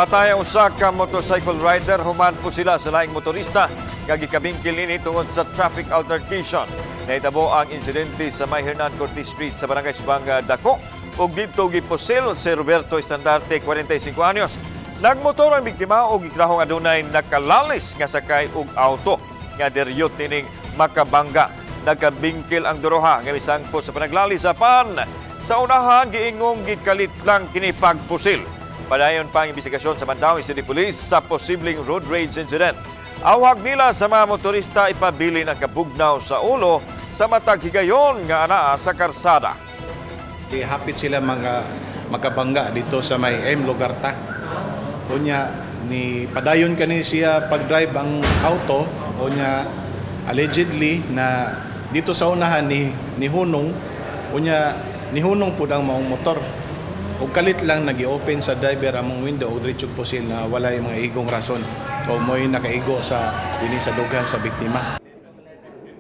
Patay ang usa ka motorcycle rider, human po sila sa laing motorista kag gikabingkil ini tungod sa traffic altercation. Nahitabo ang insidente sa May Hernan Cortez Street sa Barangay Subanga, Dako ug didto giposil si Roberto Estandarte, 45 anyos. Nagmotor ang biktima ug gikrahong adunay nakalalis nga sakay og auto nga diryot nining makabangga. Nagkabingkil ang duroha nga misangpo sa panaglalisapan. Sa unahan giingong gikalit lang kini pagpusil. Padayon pang imbestigasyon sa Mandaue City Police sa posibleng road rage incident. Awag nila sa mga motorista ipabilin ang kabugnaw sa ulo sa matag higayon nga anaa sa karsada. Hapit sila magkabangga dito sa may Lugarta. Kunya ni padayon kani siya pag-drive ang auto, kunya allegedly na dito sa unahan ni Hunong, kunya ni Hunong pud ang maong motor. Ug kalit lang nagi-open sa driver among window ug diretsyo posil na walay mga igong rason. So mo'y nakaigo sa dinhi sa dugang sa biktima.